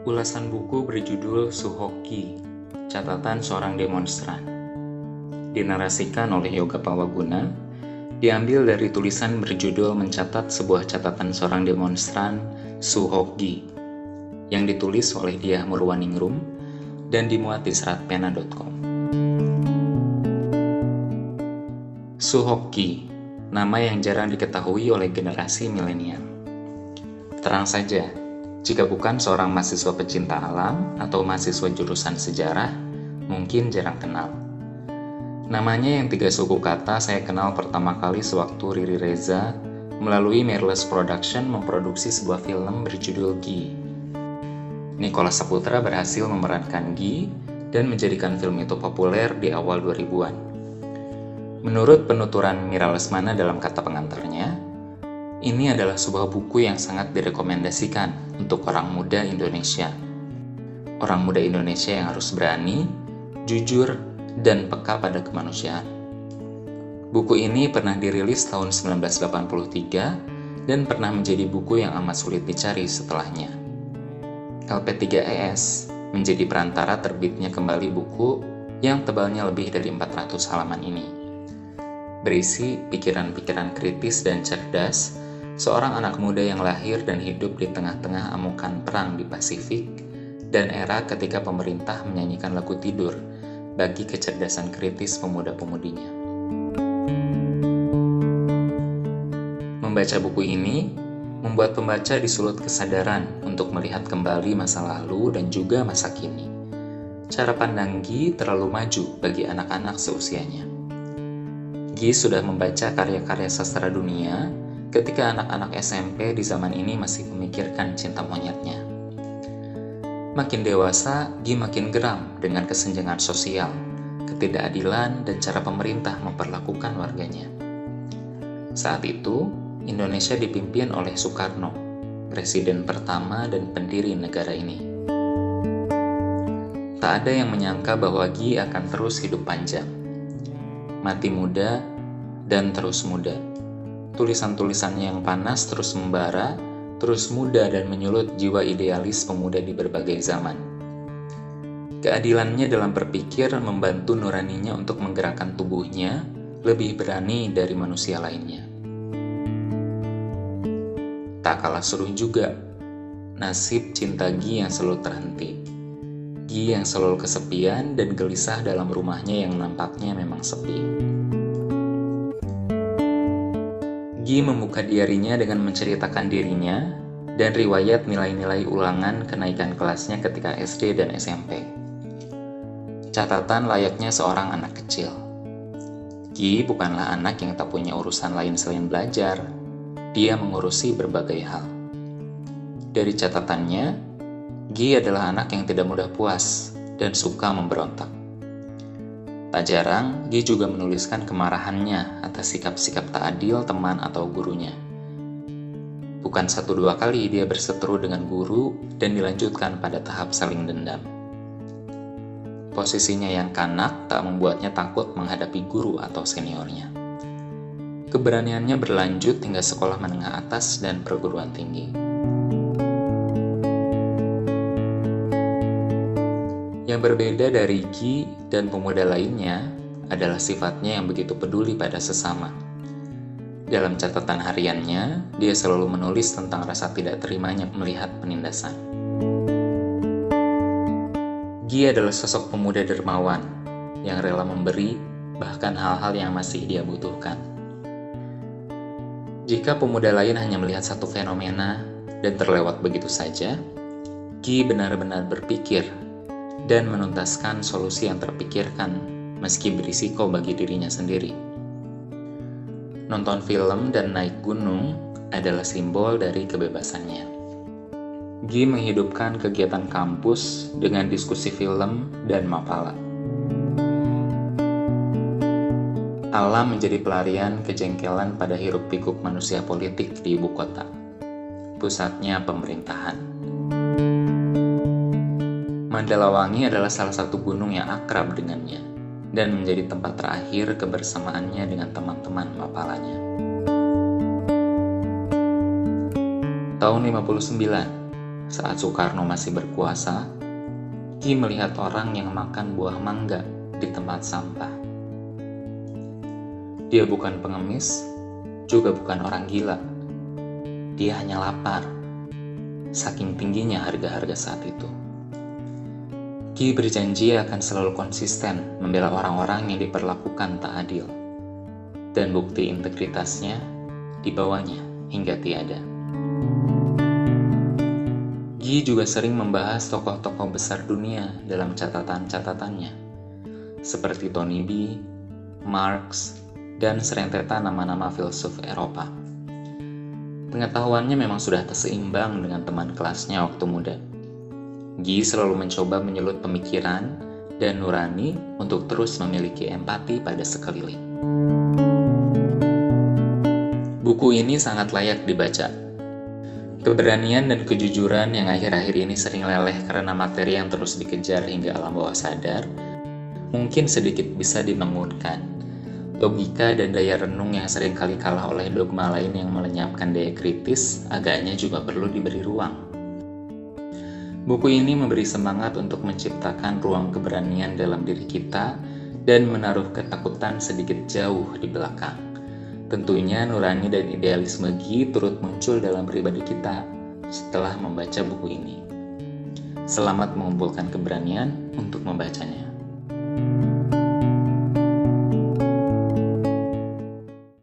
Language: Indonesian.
Ulasan buku berjudul Suhoki, Catatan Seorang Demonstran. Dinarasikan oleh Yoga Pawaguna, diambil dari tulisan berjudul Mencatat Sebuah Catatan Seorang Demonstran, Suhoki, yang ditulis oleh Diah Murwaningrum dan dimuat di seratpena.com. Suhoki, nama yang jarang diketahui oleh generasi milenial. Terang saja, jika bukan seorang mahasiswa pecinta alam atau mahasiswa jurusan sejarah, mungkin jarang kenal. Namanya yang 3 suku kata saya kenal pertama kali sewaktu Riri Reza melalui Mirrorless Production memproduksi sebuah film berjudul Gi. Nicholas Saputra berhasil memerankan Gi dan menjadikan film itu populer di awal 2000-an. Menurut penuturan Mira Lesmana dalam kata pengantarnya, ini adalah sebuah buku yang sangat direkomendasikan untuk orang muda Indonesia. Orang muda Indonesia yang harus berani, jujur, dan peka pada kemanusiaan. Buku ini pernah dirilis tahun 1983 dan pernah menjadi buku yang amat sulit dicari setelahnya. LP3ES menjadi perantara terbitnya kembali buku yang tebalnya lebih dari 400 halaman ini. Berisi pikiran-pikiran kritis dan cerdas seorang anak muda yang lahir dan hidup di tengah-tengah amukan perang di Pasifik dan era ketika pemerintah menyanyikan lagu tidur bagi kecerdasan kritis pemuda-pemudinya. Membaca buku ini membuat pembaca disulut kesadaran untuk melihat kembali masa lalu dan juga masa kini. Cara pandang Gi terlalu maju bagi anak-anak seusianya. Gi sudah membaca karya-karya sastra dunia ketika anak-anak SMP di zaman ini masih memikirkan cinta monyetnya. Makin dewasa, Gi makin geram dengan kesenjangan sosial, ketidakadilan, dan cara pemerintah memperlakukan warganya. Saat itu, Indonesia dipimpin oleh Soekarno, presiden pertama dan pendiri negara ini. Tak ada yang menyangka bahwa Gi akan terus hidup panjang, mati muda, dan terus muda. Tulisan-tulisannya yang panas terus membara, terus muda dan menyulut jiwa idealis pemuda di berbagai zaman. Keadilannya dalam berpikir membantu nuraninya untuk menggerakkan tubuhnya lebih berani dari manusia lainnya. Tak kalah seru juga nasib cinta Gi yang selalu terhenti. Gi yang selalu kesepian dan gelisah dalam rumahnya yang nampaknya memang sepi. Gi membuka diarinya dengan menceritakan dirinya dan riwayat nilai-nilai ulangan kenaikan kelasnya ketika SD dan SMP. Catatan layaknya seorang anak kecil. Gi bukanlah anak yang tak punya urusan lain selain belajar. Dia mengurusi berbagai hal. Dari catatannya, Gi adalah anak yang tidak mudah puas dan suka memberontak. Tak jarang, Gi juga menuliskan kemarahannya atas sikap-sikap tak adil teman atau gurunya. Bukan 1-2 kali dia berseteru dengan guru dan dilanjutkan pada tahap saling dendam. Posisinya yang kanak tak membuatnya takut menghadapi guru atau seniornya. Keberaniannya berlanjut hingga sekolah menengah atas dan perguruan tinggi. Yang berbeda dari Gi dan pemuda lainnya adalah sifatnya yang begitu peduli pada sesama. Dalam catatan hariannya, dia selalu menulis tentang rasa tidak terimanya melihat penindasan. Gi adalah sosok pemuda dermawan yang rela memberi bahkan hal-hal yang masih dia butuhkan. Jika pemuda lain hanya melihat satu fenomena dan terlewat begitu saja, Gi benar-benar berpikir dan menuntaskan solusi yang terpikirkan meski berisiko bagi dirinya sendiri. Nonton film dan naik gunung adalah simbol dari kebebasannya. Gi menghidupkan kegiatan kampus dengan diskusi film dan mapala. Alam menjadi pelarian kejengkelan pada hiruk-pikuk manusia politik di ibu kota, pusatnya pemerintahan. Mandalawangi adalah salah satu gunung yang akrab dengannya dan menjadi tempat terakhir kebersamaannya dengan teman-teman mapalanya. Tahun 59, Saat Soekarno masih berkuasa, Gi melihat orang yang makan buah mangga di tempat sampah. Dia bukan pengemis, juga bukan orang gila. Dia hanya lapar, saking tingginya harga-harga saat itu. Gi berjanji akan selalu konsisten membela orang-orang yang diperlakukan tak adil, dan bukti integritasnya dibawanya hingga tiada. Gi juga sering membahas tokoh-tokoh besar dunia dalam catatan-catatannya, seperti Tony B, Marx, dan serentetan nama-nama filsuf Eropa. Pengetahuannya memang sudah terseimbang dengan teman kelasnya waktu muda. Gi selalu mencoba menyulut pemikiran dan nurani untuk terus memiliki empati pada sekeliling. Buku ini sangat layak dibaca. Keberanian dan kejujuran yang akhir-akhir ini sering leleh karena materi yang terus dikejar hingga alam bawah sadar, mungkin sedikit bisa dibangunkan. Logika dan daya renung yang seringkali kalah oleh dogma lain yang melenyapkan daya kritis, agaknya juga perlu diberi ruang. Buku ini memberi semangat untuk menciptakan ruang keberanian dalam diri kita dan menaruh ketakutan sedikit jauh di belakang. Tentunya nurani dan idealisme Gi turut muncul dalam pribadi kita setelah membaca buku ini. Selamat mengumpulkan keberanian untuk membacanya.